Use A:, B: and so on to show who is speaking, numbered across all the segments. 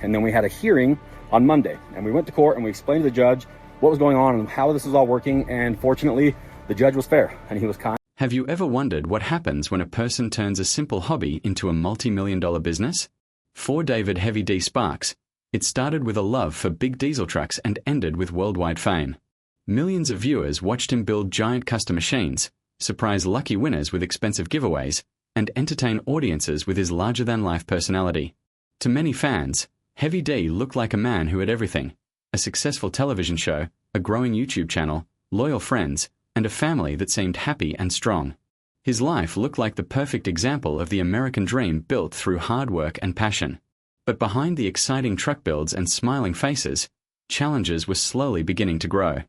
A: And then we had a hearing on Monday, and we went to court and we explained to the judge what was going on and how this was all working. And fortunately, the judge was fair and he was kind.
B: Have you ever wondered what happens when a person turns a simple hobby into a multi-million-dollar business? For David Heavy D Sparks, it started with a love for big diesel trucks and ended with worldwide fame. Millions of viewers watched him build giant custom machines, surprise lucky winners with expensive giveaways, and entertain audiences with his larger-than-life personality. To many fans, Heavy D looked like a man who had everything: a successful television show, a growing YouTube channel, loyal friends, and a family that seemed happy and strong. His life looked like the perfect example of the American dream built through hard work and passion. But behind the exciting truck builds and smiling faces, challenges were slowly beginning to grow.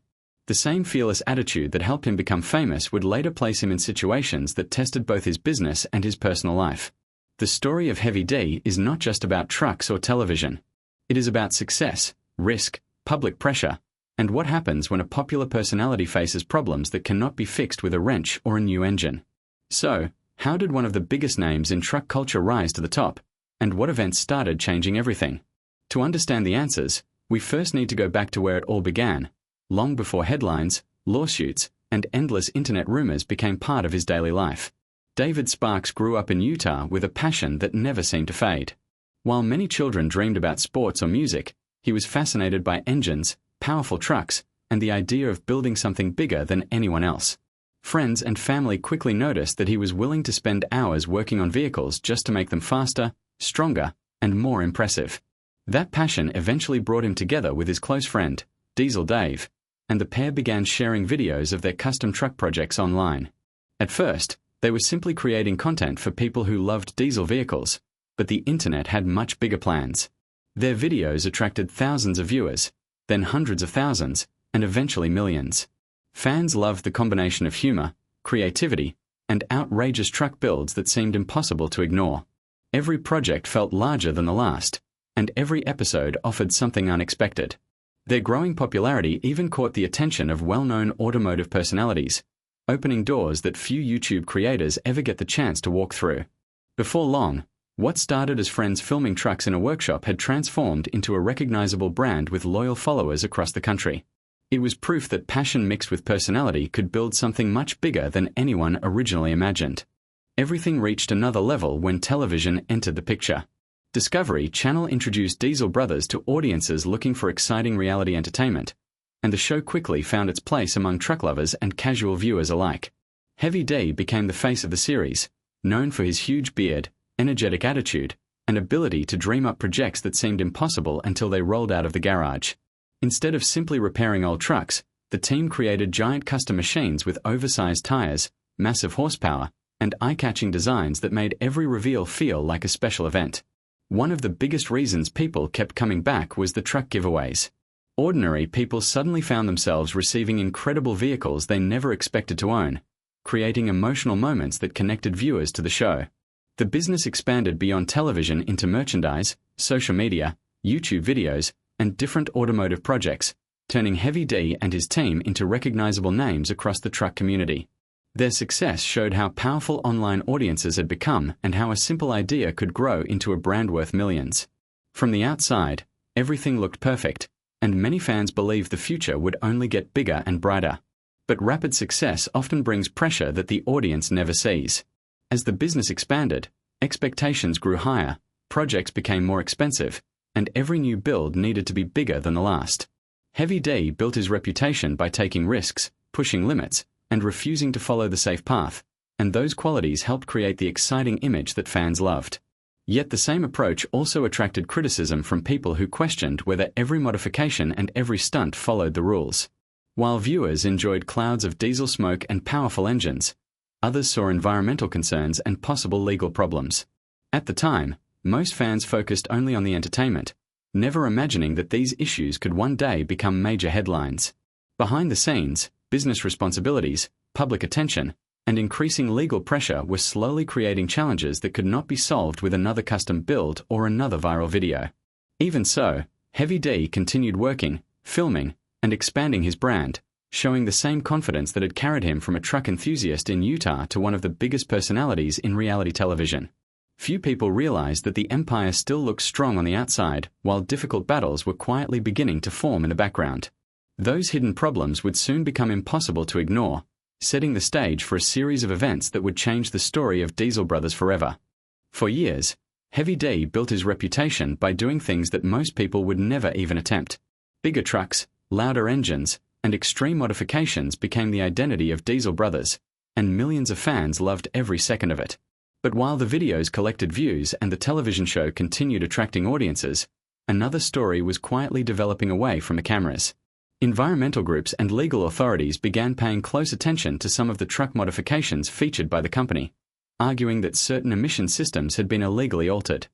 B: The same fearless attitude that helped him become famous would later place him in situations that tested both his business and his personal life. The story of Heavy D is not just about trucks or television. It is about success, risk, public pressure, and what happens when a popular personality faces problems that cannot be fixed with a wrench or a new engine. So, how did one of the biggest names in truck culture rise to the top, and what events started changing everything? To understand the answers, we first need to go back to where it all began, long before headlines, lawsuits, and endless internet rumors became part of his daily life. David Sparks grew up in Utah with a passion that never seemed to fade. While many children dreamed about sports or music, he was fascinated by engines, powerful trucks, and the idea of building something bigger than anyone else. Friends and family quickly noticed that he was willing to spend hours working on vehicles just to make them faster, stronger, and more impressive. That passion eventually brought him together with his close friend, Diesel Dave, and the pair began sharing videos of their custom truck projects online. At first, they were simply creating content for people who loved diesel vehicles, but the internet had much bigger plans. Their videos attracted thousands of viewers, then hundreds of thousands, and eventually millions. Fans loved the combination of humor, creativity, and outrageous truck builds that seemed impossible to ignore. Every project felt larger than the last, and every episode offered something unexpected. Their growing popularity even caught the attention of well-known automotive personalities, opening doors that few YouTube creators ever get the chance to walk through. Before long, what started as friends filming trucks in a workshop had transformed into a recognizable brand with loyal followers across the country. It was proof that passion mixed with personality could build something much bigger than anyone originally imagined. Everything reached another level when television entered the picture. Discovery Channel introduced Diesel Brothers to audiences looking for exciting reality entertainment, and the show quickly found its place among truck lovers and casual viewers alike. Heavy D became the face of the series, known for his huge beard, energetic attitude, and ability to dream up projects that seemed impossible until they rolled out of the garage. Instead of simply repairing old trucks, the team created giant custom machines with oversized tires, massive horsepower, and eye-catching designs that made every reveal feel like a special event. One of the biggest reasons people kept coming back was the truck giveaways. Ordinary people suddenly found themselves receiving incredible vehicles they never expected to own, creating emotional moments that connected viewers to the show. The business expanded beyond television into merchandise, social media, YouTube videos, and different automotive projects, turning Heavy D and his team into recognizable names across the truck community. Their success showed how powerful online audiences had become and how a simple idea could grow into a brand worth millions. From the outside, everything looked perfect, and many fans believed the future would only get bigger and brighter. But rapid success often brings pressure that the audience never sees. As the business expanded, expectations grew higher, projects became more expensive, and every new build needed to be bigger than the last. Heavy D built his reputation by taking risks, pushing limits, and refusing to follow the safe path, and those qualities helped create the exciting image that fans loved. Yet the same approach also attracted criticism from people who questioned whether every modification and every stunt followed the rules. While viewers enjoyed clouds of diesel smoke and powerful engines, others saw environmental concerns and possible legal problems. At the time, most fans focused only on the entertainment, never imagining that these issues could one day become major headlines. Behind the scenes, business responsibilities, public attention, and increasing legal pressure were slowly creating challenges that could not be solved with another custom build or another viral video. Even so, Heavy D continued working, filming, and expanding his brand, showing the same confidence that had carried him from a truck enthusiast in Utah to one of the biggest personalities in reality television. Few people realized that the empire still looked strong on the outside, while difficult battles were quietly beginning to form in the background. Those hidden problems would soon become impossible to ignore, setting the stage for a series of events that would change the story of Diesel Brothers forever. For years, Heavy D built his reputation by doing things that most people would never even attempt. Bigger trucks, louder engines, and extreme modifications became the identity of Diesel Brothers, and millions of fans loved every second of it. But while the videos collected views and the television show continued attracting audiences, another story was quietly developing away from the cameras. Environmental groups and legal authorities began paying close attention to some of the truck modifications featured by the company, arguing that certain emission systems had been illegally altered.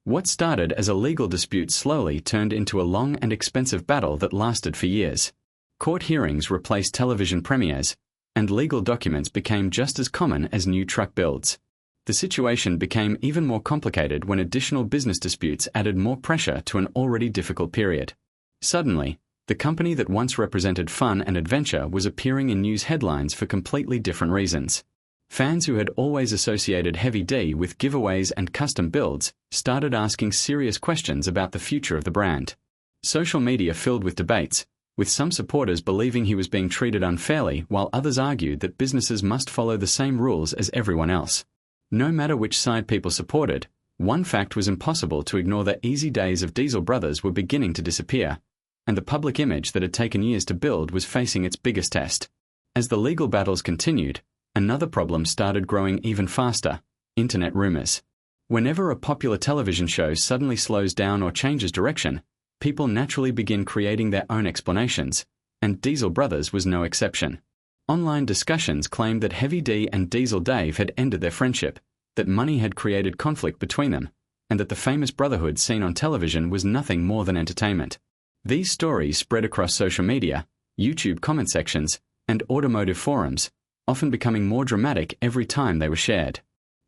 B: What started as a legal dispute slowly turned into a long and expensive battle that lasted for years. Court hearings replaced television premieres, and legal documents became just as common as new truck builds. The situation became even more complicated when additional business disputes added more pressure to an already difficult period. Suddenly, the company that once represented fun and adventure was appearing in news headlines for completely different reasons. Fans who had always associated Heavy D with giveaways and custom builds started asking serious questions about the future of the brand. Social media filled with debates, with some supporters believing he was being treated unfairly while others argued that businesses must follow the same rules as everyone else. No matter which side people supported, one fact was impossible to ignore: the easy days of Diesel Brothers were beginning to disappear, and the public image that had taken years to build was facing its biggest test. As the legal battles continued, another problem started growing even faster: internet rumors. Whenever a popular television show suddenly slows down or changes direction, people naturally begin creating their own explanations, and Diesel Brothers was no exception. Online discussions claimed that Heavy D and Diesel Dave had ended their friendship, that money had created conflict between them, and that the famous brotherhood seen on television was nothing more than entertainment. These stories spread across social media, YouTube comment sections, and automotive forums, often becoming more dramatic every time they were shared.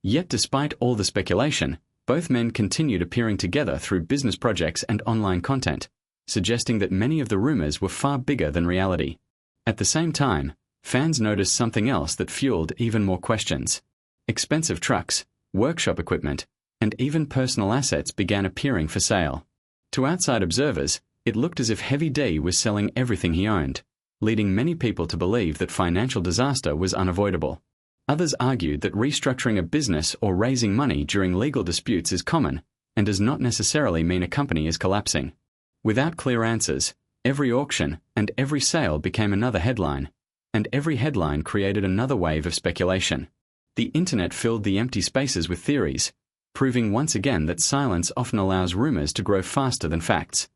B: Yet despite all the speculation, both men continued appearing together through business projects and online content, suggesting that many of the rumors were far bigger than reality. At the same time, fans noticed something else that fueled even more questions. Expensive trucks, workshop equipment, and even personal assets began appearing for sale. To outside observers, it looked as if Heavy D was selling everything he owned, leading many people to believe that financial disaster was unavoidable. Others argued that restructuring a business or raising money during legal disputes is common, and does not necessarily mean a company is collapsing. Without clear answers, every auction and every sale became another headline, and every headline created another wave of speculation. The internet filled the empty spaces with theories, proving once again that silence often allows rumors to grow faster than facts.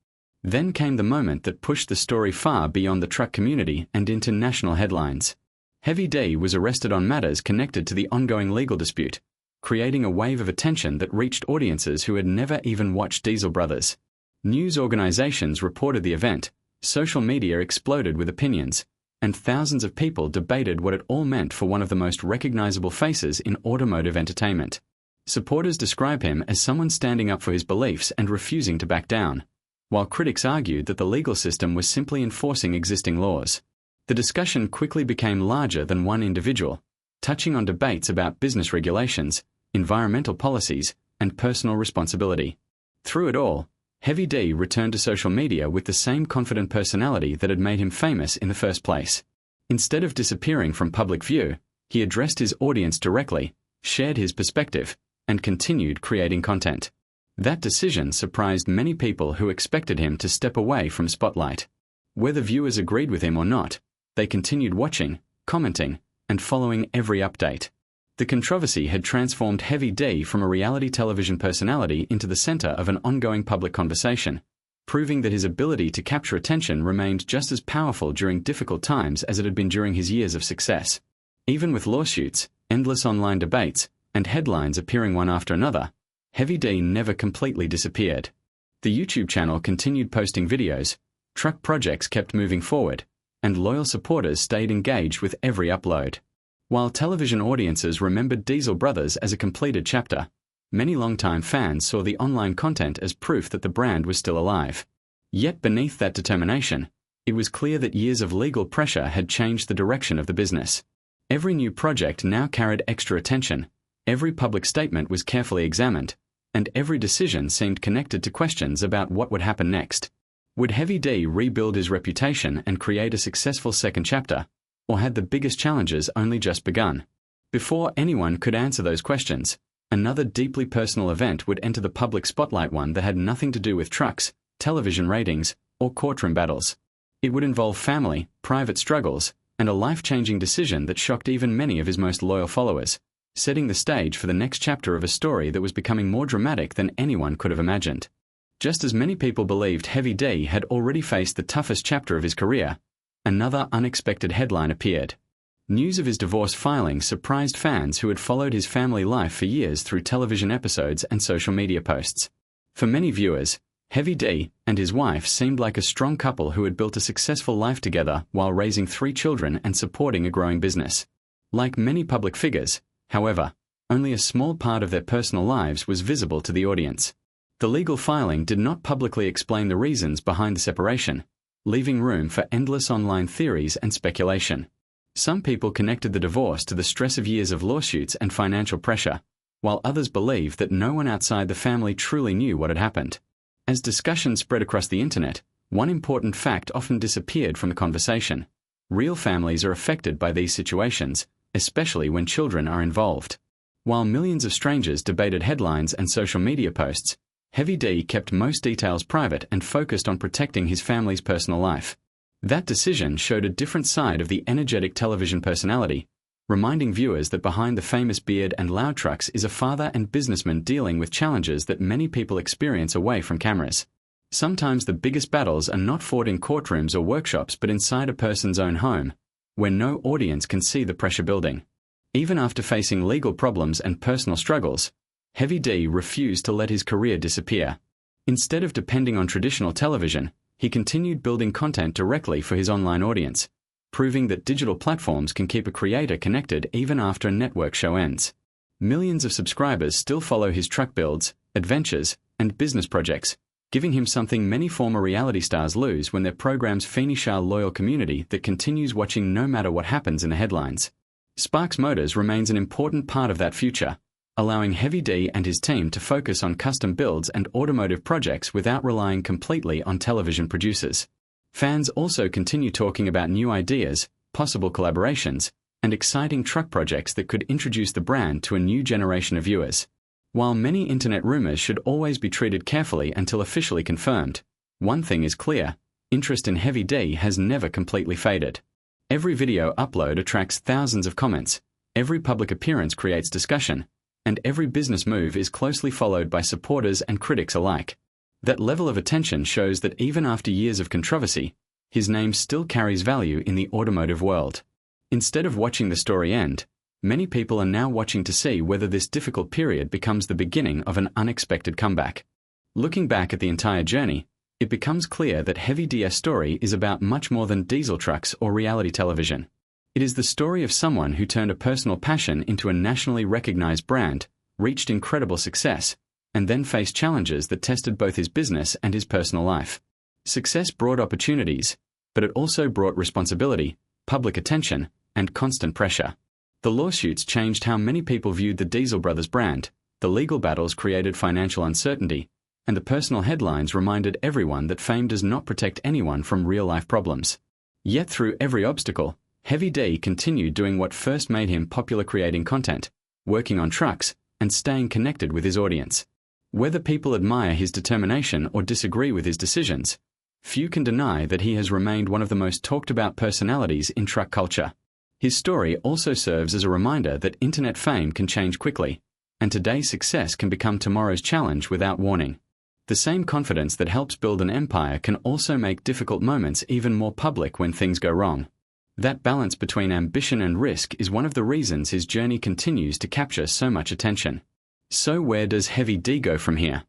B: Then came the moment that pushed the story far beyond the truck community and into national headlines. Heavy D was arrested on matters connected to the ongoing legal dispute, creating a wave of attention that reached audiences who had never even watched Diesel Brothers. News organizations reported the event, social media exploded with opinions, and thousands of people debated what it all meant for one of the most recognizable faces in automotive entertainment. Supporters describe him as someone standing up for his beliefs and refusing to back down, while critics argued that the legal system was simply enforcing existing laws. The discussion quickly became larger than one individual, touching on debates about business regulations, environmental policies, and personal responsibility. Through it all, Heavy D returned to social media with the same confident personality that had made him famous in the first place. Instead of disappearing from public view, he addressed his audience directly, shared his perspective, and continued creating content. That decision surprised many people who expected him to step away from spotlight. Whether viewers agreed with him or not, they continued watching, commenting, and following every update. The controversy had transformed Heavy D from a reality television personality into the center of an ongoing public conversation, proving that his ability to capture attention remained just as powerful during difficult times as it had been during his years of success. Even with lawsuits, endless online debates, and headlines appearing one after another, Heavy D never completely disappeared. The YouTube channel continued posting videos, truck projects kept moving forward, and loyal supporters stayed engaged with every upload. While television audiences remembered Diesel Brothers as a completed chapter, many longtime fans saw the online content as proof that the brand was still alive. Yet beneath that determination, it was clear that years of legal pressure had changed the direction of the business. Every new project now carried extra attention, Every public statement was carefully examined, and every decision seemed connected to questions about what would happen next. Would Heavy D rebuild his reputation and create a successful second chapter, or had the biggest challenges only just begun? Before anyone could answer those questions, another deeply personal event would enter the public spotlight, one that had nothing to do with trucks, television ratings, or courtroom battles. It would involve family, private struggles, and a life-changing decision that shocked even many of his most loyal followers, setting the stage for the next chapter of a story that was becoming more dramatic than anyone could have imagined. Just as many people believed Heavy D had already faced the toughest chapter of his career, another unexpected headline appeared. News of his divorce filing surprised fans who had followed his family life for years through television episodes and social media posts. For many viewers, Heavy D and his wife seemed like a strong couple who had built a successful life together while raising 3 children and supporting a growing business. Like many public figures, however, only a small part of their personal lives was visible to the audience. The legal filing did not publicly explain the reasons behind the separation, leaving room for endless online theories and speculation. Some people connected the divorce to the stress of years of lawsuits and financial pressure, while others believed that no one outside the family truly knew what had happened. As discussion spread across the internet, one important fact often disappeared from the conversation. Real families are affected by these situations, especially when children are involved. While millions of strangers debated headlines and social media posts, Heavy D kept most details private and focused on protecting his family's personal life. That decision showed a different side of the energetic television personality, reminding viewers that behind the famous beard and loud trucks is a father and businessman dealing with challenges that many people experience away from cameras. Sometimes the biggest battles are not fought in courtrooms or workshops but inside a person's own home, where no audience can see the pressure building. Even after facing legal problems and personal struggles, Heavy D refused to let his career disappear. Instead of depending on traditional television, he continued building content directly for his online audience, proving that digital platforms can keep a creator connected even after a network show ends. Millions of subscribers still follow his truck builds, adventures, and business projects, giving him something many former reality stars lose when their programs finish a loyal community that continues watching no matter what happens in the headlines. Sparks Motors remains an important part of that future, allowing Heavy D and his team to focus on custom builds and automotive projects without relying completely on television producers. Fans also continue talking about new ideas, possible collaborations, and exciting truck projects that could introduce the brand to a new generation of viewers. While many internet rumors should always be treated carefully until officially confirmed, one thing is clear: interest in Heavy D has never completely faded. Every video upload attracts thousands of comments, every public appearance creates discussion, and every business move is closely followed by supporters and critics alike. That level of attention shows that even after years of controversy, his name still carries value in the automotive world. Instead of watching the story end, many people are now watching to see whether this difficult period becomes the beginning of an unexpected comeback. Looking back at the entire journey, it becomes clear that Heavy D's story is about much more than diesel trucks or reality television. It is the story of someone who turned a personal passion into a nationally recognized brand, reached incredible success, and then faced challenges that tested both his business and his personal life. Success brought opportunities, but it also brought responsibility, public attention, and constant pressure. The lawsuits changed how many people viewed the Diesel Brothers brand, the legal battles created financial uncertainty, and the personal headlines reminded everyone that fame does not protect anyone from real-life problems. Yet through every obstacle, Heavy D continued doing what first made him popular: creating content, working on trucks, and staying connected with his audience. Whether people admire his determination or disagree with his decisions, few can deny that he has remained one of the most talked-about personalities in truck culture. His story also serves as a reminder that internet fame can change quickly, and today's success can become tomorrow's challenge without warning. The same confidence that helps build an empire can also make difficult moments even more public when things go wrong. That balance between ambition and risk is one of the reasons his journey continues to capture so much attention. So where does Heavy D go from here?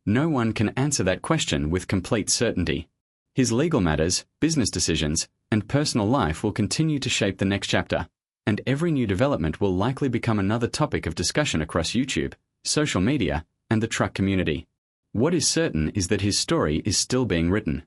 B: No one can answer that question with complete certainty. His legal matters, business decisions, and personal life will continue to shape the next chapter, and every new development will likely become another topic of discussion across YouTube, social media, and the truck community. What is certain is that his story is still being written.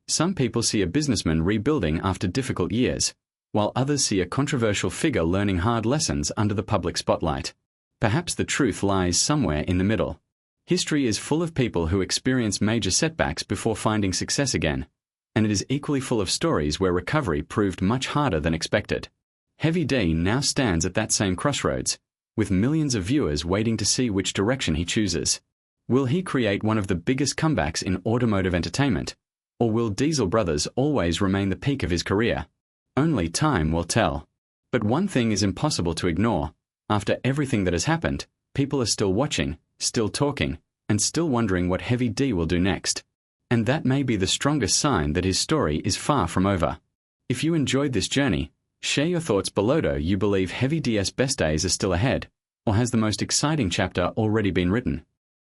B: Some people see a businessman rebuilding after difficult years, while others see a controversial figure learning hard lessons under the public spotlight. Perhaps the truth lies somewhere in the middle. History is full of people who experience major setbacks before finding success again, and it is equally full of stories where recovery proved much harder than expected. Heavy D now stands at that same crossroads, with millions of viewers waiting to see which direction he chooses. Will he create one of the biggest comebacks in automotive entertainment, or will Diesel Brothers always remain the peak of his career? Only time will tell. But one thing is impossible to ignore. After everything that has happened, people are still watching, still talking, and still wondering what Heavy D will do next. And that may be the strongest sign that his story is far from over. If you enjoyed this journey, share your thoughts below. Do you believe Heavy D's best days are still ahead, or has the most exciting chapter already been written?